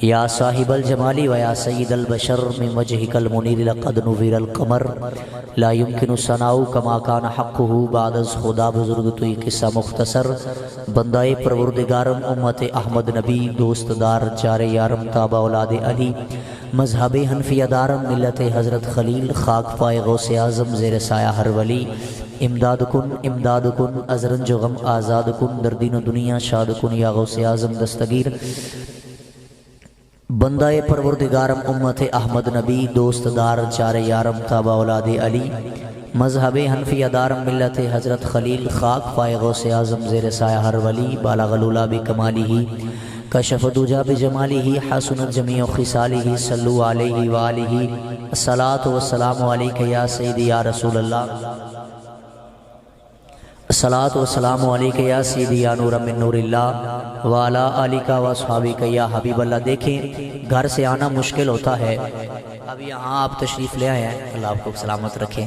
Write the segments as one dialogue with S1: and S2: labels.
S1: یا صاحب الجمال و یا سید البشر من وجهک المنیر لقد نویر القمر لا يمکن ثناء کما کان حقہ بعد از خدا بزرگ تو یہ قصہ مختصر بندہ پروردگارم امت احمد نبی دوست دار چار یارم تابع اولاد علی مذہب حنفیہ دارم ملت حضرت خلیل خاک پائے غوث اعظم زیر سایہ ہر ولی امداد کن از رنج و غم آزاد کن در دین و دنیا شاد کن یا غوث اعظم دستگیر بندہ پروردگارم امت احمد نبی دوست دار چار یارم تابع اولاد علی مذہب حنفیہ دارم ملت حضرت خلیل خاک پائے غوث اعظم زیر سایہ ہر ولی بالغ العلا بکمالہ کشف الدجا بجمالہ حسنت جمیع خصالہ صلو علیہ وآلہ الصلاۃ والسلام علیک یا سیدی یا رسول اللہ الصلاۃ والسلام علیک یا سیدی یا نور من نور اللہ وعلی آلک و اصحابک یا حبیب اللہ۔ دیکھیں گھر سے آنا مشکل ہوتا ہے، اب یہاں آپ تشریف لے آئے ہیں، اللہ آپ کو سلامت رکھے۔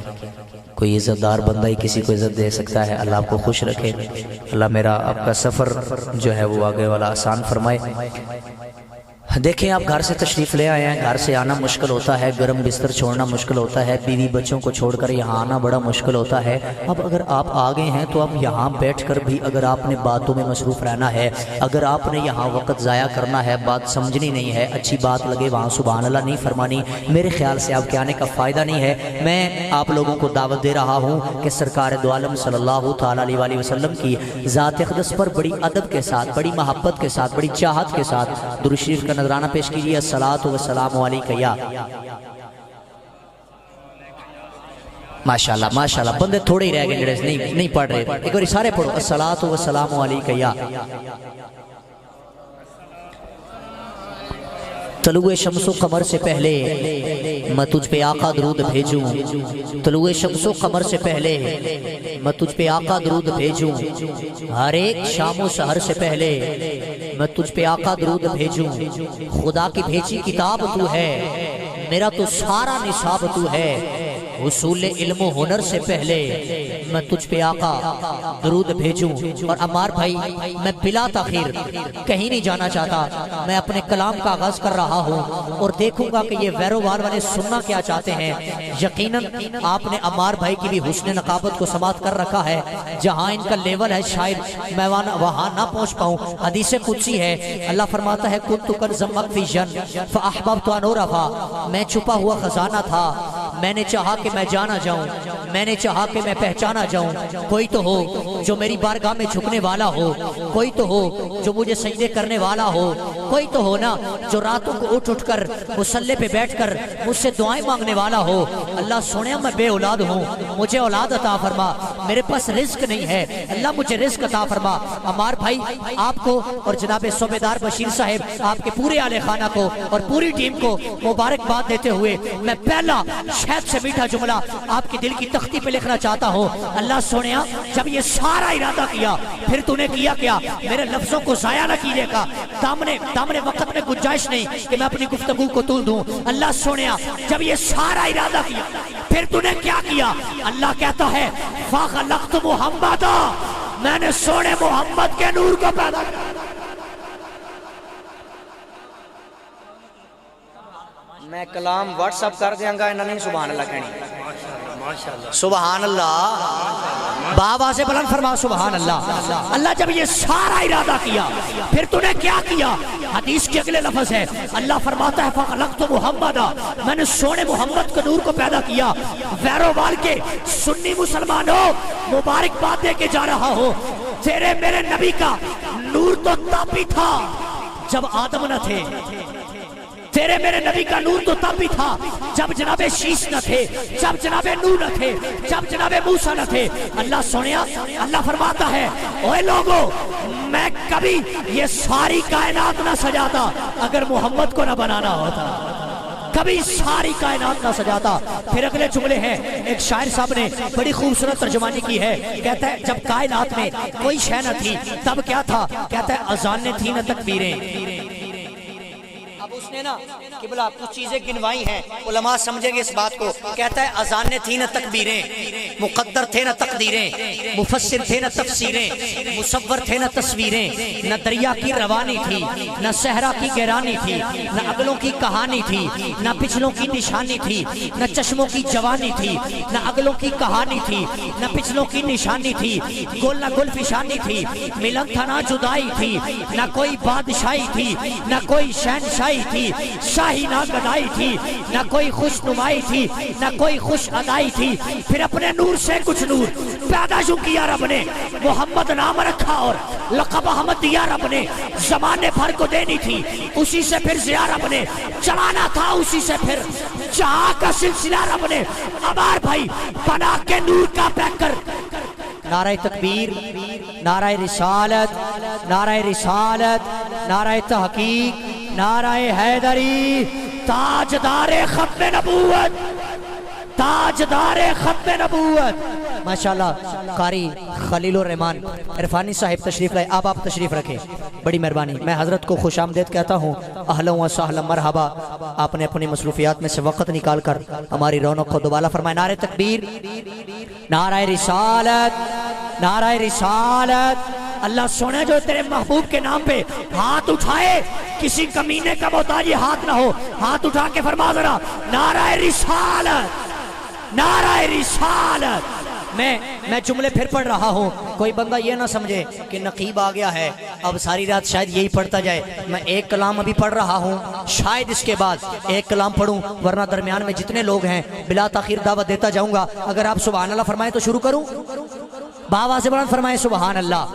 S1: کوئی عزت دار بندہ ہی کسی کو عزت دے سکتا ہے، اللہ آپ کو خوش رکھے، اللہ میرا آپ کا سفر جو ہے وہ آگے والا آسان فرمائے۔ دیکھیں آپ گھر سے تشریف لے آئے ہیں، گھر سے آنا مشکل ہوتا ہے، گرم بستر چھوڑنا مشکل ہوتا ہے، بیوی بچوں کو چھوڑ کر یہاں آنا بڑا مشکل ہوتا ہے۔ اب اگر آپ آ گئے ہیں تو اب یہاں بیٹھ کر بھی اگر آپ نے باتوں میں مصروف رہنا ہے، اگر آپ نے یہاں وقت ضائع کرنا ہے، بات سمجھنی نہیں ہے، اچھی بات لگے وہاں سبحان اللہ نہیں فرمانی، میرے خیال سے آپ کے آنے کا فائدہ نہیں ہے۔ میں آپ لوگوں کو دعوت دے رہا ہوں کہ سرکار دو عالم صلی اللہ تعالیٰ علیہ وسلم کی ذات اقدس پر بڑی ادب کے ساتھ، بڑی محبت کے ساتھ، بڑی چاہت کے ساتھ درود شریف کا نذرانہ پیش کیجیے۔ الصلاۃ والسلام علیک یا ماشاءاللہ ماشاءاللہ، بندے تھوڑے ہی رہ گئے جڑے نہیں پڑھ رہے، ایک بار سارے پڑھو الصلاۃ والسلام علیک یا طلوع شمس و قمر سے پہلے میں تجھ پہ آقا درود بھیجوں، طلوع شمس و قمر سے پہلے میں تجھ پہ آقا درود بھیجوں، ہر ایک شام و سحر سے پہلے میں تجھ پہ آقا درود بھیجوں، خدا کی بھیجی کتاب تو ہے، میرا تو سارا نصاب تو ہے، حصول علم و ہنر سے پہلے میں تجھ پہ آقا درود بھیجوں۔ اور عمار بھائی میں بلا تاخیر کہیں نہیں جانا چاہتا، میں اپنے کلام کا آغاز کر رہا ہوں اور دیکھوں گا کہ یہ ویرووار والے سننا کیا چاہتے ہیں۔ یقیناً آپ نے عمار بھائی کی بھی حسن نقابت کو سماعت کر رکھا ہے، جہاں ان کا لیول ہے شاید میں وہاں نہ پہنچ پاؤں۔ حدیث قدسی ہے، اللہ فرماتا ہے کنت کنزا مخفیا فاحببت ان اعرف، میں چھپا ہوا خزانہ تھا، میں نے چاہا کہ میں جانا جاؤں، میں نے چاہا کہ میں پہچانا جاؤں۔ کوئی تو ہو جو میری بارگاہ میں جھکنے والا ہو، کوئی تو ہو جو مجھے سجدے کرنے والا ہو، کوئی تو ہو نا جو راتوں کو اٹھ کر مصلی پہ بیٹھ کر مجھ سے دعائیں مانگنے والا ہو۔ اللہ سنیا میں بے اولاد ہوں، مجھے اولاد عطا فرما، میرے پاس رزق نہیں ہے، اللہ مجھے رزق عطا فرما۔ عمار بھائی آپ کو اور جناب صوبیدار بشیر صاحب آپ کے پورے اہل خانہ کو اور پوری ٹیم کو مبارکباد دیتے ہوئے میں پہلا شہد سے میٹھا جملہ آپ کی دل کی تختی پہ لکھنا چاہتا ہوں۔ اللہ سونیا جب یہ سارا ارادہ کیا پھر تو نے کیا کیا، میرے لفظوں کو ضائع نہ کیجیے گا، دامن وقت میں گنجائش نہیں کہ میں اپنی گفتگو کو طول دوں۔ اللہ سونیا جب یہ سارا ارادہ کیا پھر تو نے کیا کیا، اللہ کہتا ہے فَخَلَقْتُ مُحَمَّدًا، میں نے سونے محمد کے نور کو پیدا کیا۔ میں کلام واٹس اپ کر دیاں گا، انہوں نے سبحان اللہ کہنی، سبحان اللہ، بابا سے بلند فرما سبحان اللہ۔ اللہ جب یہ سارا ارادہ کیا پھر تو نے کیا کیا، حدیث کے اگلے لفظ ہے، اللہ فرماتا ہے فَخَلَقْتُ مُحَمَّدًا، میں نے سونے محمد کے نور کو پیدا کیا۔ ویرووال کے سنی مسلمانوں مبارکباد دے کے جا رہا ہو، تیرے میرے نبی کا نور تو تب بھی تھا جب آدم نہ تھے، تیرے میرے نبی کا نور تو تب بھی تھا جب جناب شیش نہ تھے، جب جناب نوح نہ تھے، جب جناب موسیٰ نہ تھے۔ اللہ سنیا اللہ فرماتا ہے اوے لوگو میں کبھی یہ ساری کائنات نہ سجاتا اگر محمد کو نہ بنانا ہوتا، کبھی ساری کائنات نہ سجاتا۔ پھر اگلے جملے ہیں، ایک شاعر صاحب نے بڑی خوبصورت ترجمانی کی ہے، کہتا ہے جب کائنات میں کوئی شے نہ تھی تب کیا تھا، کہتا ہے اذانیں تھی نہ تکبیریں،
S2: اب اس نے نا قبلہ کچھ چیزیں گنوائی ہیں، علماء سمجھیں گے اس بات کو. کہتا ہے اذانیں تھیں نہ تکبیریں، مقدر تھے نہ تقدیریں، مفسر تھے نہ تفسیریں، مصور تھے نہ تصویریں، نہ دریا کی روانی تھی، نہ صحرا کی گہرانی تھی، نہ اگلوں کی کہانی تھی، نہ پچھلوں کی نشانی تھی، نہ چشموں کی جوانی تھی، نہ اگلوں کی کہانی تھی، نہ پچھلوں کی نشانی تھی. گل نہ گل فشانی تھی، ملن تھا نہ جدائی تھی، نہ کوئی بادشاہی تھی، نہ کوئی شہنشاہی تھی، شاہی نہ گدائی تھی، نہ کوئی خوش نمائی تھی، نہ کوئی خوش ادائی تھی. پھر اپنے نور سے کچھ نور پیدا جو کیا رب نے، محمد نام رکھا اور لقب احمد دیا رب نے. زمانے بھر کو دینی تھی اسی سے پھر ضیا رب نے، چلانا تھا اسی سے پھر جہاں کا سلسلہ رب نے. ابار بھائی بنا کے نور کا پیکر.
S1: نعرہ تکبیر، نعرہ رسالت، نعرہ رسالت، نعرہ تحقیق، نعرہ حیدری. تاجدار ختم نبوت، تاجدار ختم نبوت. ماشاءاللہ قاری خلیل الرحمن عرفانی صاحب تشریف لائے. آپ تشریف رکھیں، بڑی مہربانی. میں حضرت کو خوش آمدید کہتا ہوں. اہلا و سہلا مرحبا. آپ نے اپنی مصروفیات میں سے وقت نکال کر ہماری رونق کو دوبالا فرمائے. نعرہ تکبیر، نعرہ رسالت، نعرہ رسالت. اللہ سونے جو تیرے محبوب کے نام پہ ہاتھ اٹھائے کسی کمینے کا محتاج ہاتھ نہ ہو. ہاتھ اٹھا کے فرما ذرا نعرہ رسالت، نعرہ رسالت. میں جملے پھر پڑھ رہا ہوں، کوئی بندہ یہ نہ سمجھے کہ نقیب آ گیا ہے اب ساری رات شاید یہی پڑھتا جائے. میں ایک کلام ابھی پڑھ رہا ہوں، شاید اس کے بعد ایک کلام پڑھوں، ورنہ درمیان میں جتنے لوگ ہیں بلا تاخیر دعوت دیتا جاؤں گا. اگر آپ سبحان اللہ فرمائیں تو شروع کروں. باوا سے بلند فرمائیں سبحان اللہ.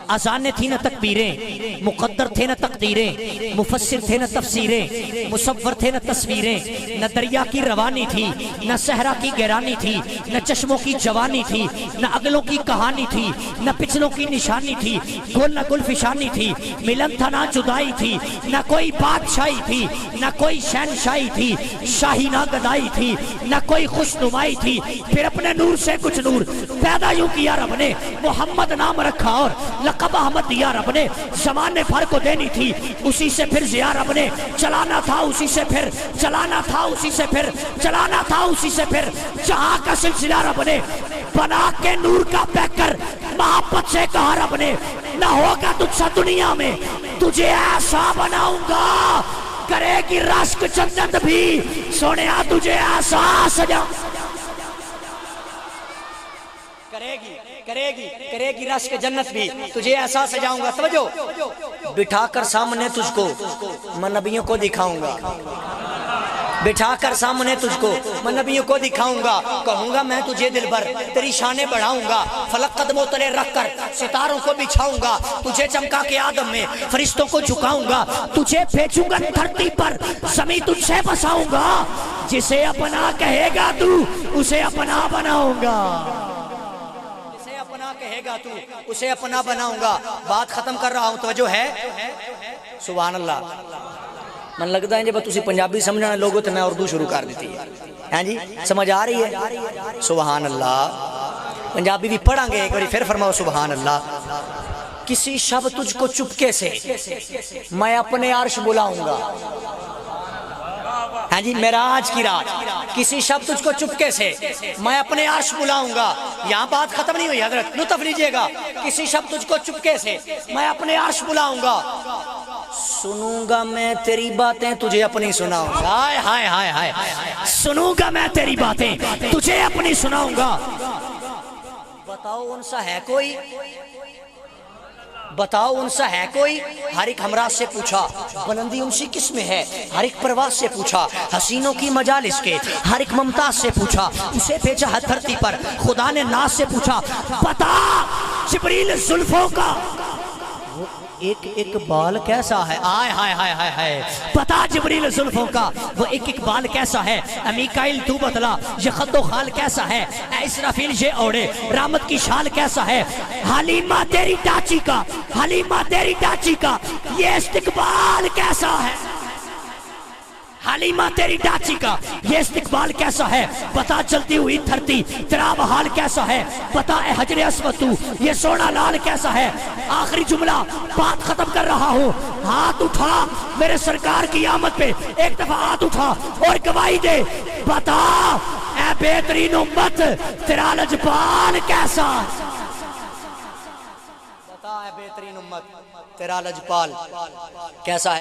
S1: اذانیں تھی نہ تکبیریں، مقدر تھے نہ تقدیریں، مفسر تھے نہ تفسیریں، مصور تھے نہ تصویریں، نہ دریا کی روانی تھی، نہ صحرا کی گہرانی تھی، نہ چشموں کی جوانی تھی، نہ اگلوں کی کہانی تھی، نہ پچھلوں کی نشانی تھی. گل نہ گل فشانی تھی، ملن تھا نہ جدائی تھی، نہ کوئی بادشاہی تھی، نہ کوئی شہنشاہی تھی، شاہی نہ گدائی تھی، نہ کوئی خوش نمائی تھی. پھر اپنے نور سے کچھ نور پیدا یوں کیا رب نے، محمد نام رکھا اور لقب احمد دیا رب نے. زمانے بھر کو دینی تھی اسی سے پھر ضیا رب نے، چلانا تھا اسی سے پھر، چلانا تھا اسی سے پھر، چلانا تھا اسی سے پھر جہاں کا سلسلہ رب نے. بنا کے نور کا پیکر محبت سے کہا رب نے، نہ ہوگا تجھ سا دنیا میں، تجھے ایسا بناؤں گا کرے گی رشک جنت بھی، سونیا تجھے ایسا سجا کرے گی رشک جنت بھی، تجھے ایسا سجاؤں گا. توجہ، بٹھا کر سامنے تجھ کو میں نبیوں کو دکھاؤں گا، بٹھا کر سامنے تجھ کو میں نبیوں کو دکھاؤں گا. کہوں گا میں تجھے دل بھر تیری شانیں بڑھاؤں گا، فلک قدموں تلے رکھ کر ستاروں کو بچھاؤں گا، تجھے چمکا کے آدم میں فرشتوں کو جھکاؤں گا، تجھے بھیجوں گا دھرتی پر زمین تجھ سے بساؤں گا. جسے اپنا کہے گا تو اسے اپنا بناؤں گا، کہے گا تو اسے اپنا بناؤں گا. بات ختم کر رہا ہوں، توجہ ہے. سبحان اللہ. من لگتا ہے جب تسی پنجابی سمجھنا لوگوں تو میں اردو شروع کر دیتی ہے. ہاں جی سمجھ آ رہی ہے؟ سبحان اللہ. پنجابی بھی پڑھیں گے ایک بار پھر فرماؤ سبحان اللہ. کسی شب تجھ کو چپکے سے میں اپنے عرش بلاؤں گا. ہاں جی معراج کی رات، کسی شب تجھ کو چپکے سے میں اپنے عرش بلاؤں گا. یہاں بات ختم نہیں ہوئی حضرت، لطف لیجئے گا. کسی شب تجھ کو چپکے سے میں اپنے عرش بلاؤں گا، سنوں گا میں تیری باتیں تجھے اپنی سناؤں گا. ہائے ہائے ہائے ہائے، سنوں گا میں تیری باتیں تجھے اپنی سناؤں گا. بتاؤ ان سا ہے کوئی، بتاؤ ان سا ہے کوئی. ہر ایک ہمراہ سے پوچھا بلندی ان سی کس میں ہے، ہر ایک پرواز سے پوچھا حسینوں کی مجالس کے، ہر ایک ممتاز سے پوچھا اسے بھیجا ہے دھرتی پر. خدا نے ناز سے پوچھا بتا جبریل زلفوں کا ایک ایک بال کیسا ہے. آئے ہائے ہائے ہائے ہائے. بتا جبریل زلفوں کا وہ ایک ایک بال کیسا ہے. میکائیل تو بتلا یہ خط و خال کیسا ہے. اسرافیل یہ اوڑے رحمت کی شال کیسا ہے. حلیمہ تیری ڈاچی کا، حلیمہ تیری ڈاچی کا یہ استقبال کیسا ہے.
S2: حلیمہ تیری ڈاچی کا یہ استقبال کیسا ہے بتا، چلتی ہوئی دھرتی تیرا حال کیسا ہے بتا، اے حجر اسود تو یہ سونا لال کیسا ہے۔ آخری جملہ بات ختم کر رہا ہوں، ہاتھ اٹھا میرے سرکار کی آمد پہ، ایک دفعہ ہاتھ اٹھا اور گواہی دے، بتا اے بہترین امت تیرا لجپال کیسا، بتا اے بہترین امت تیرا لجپال کیسا ہے۔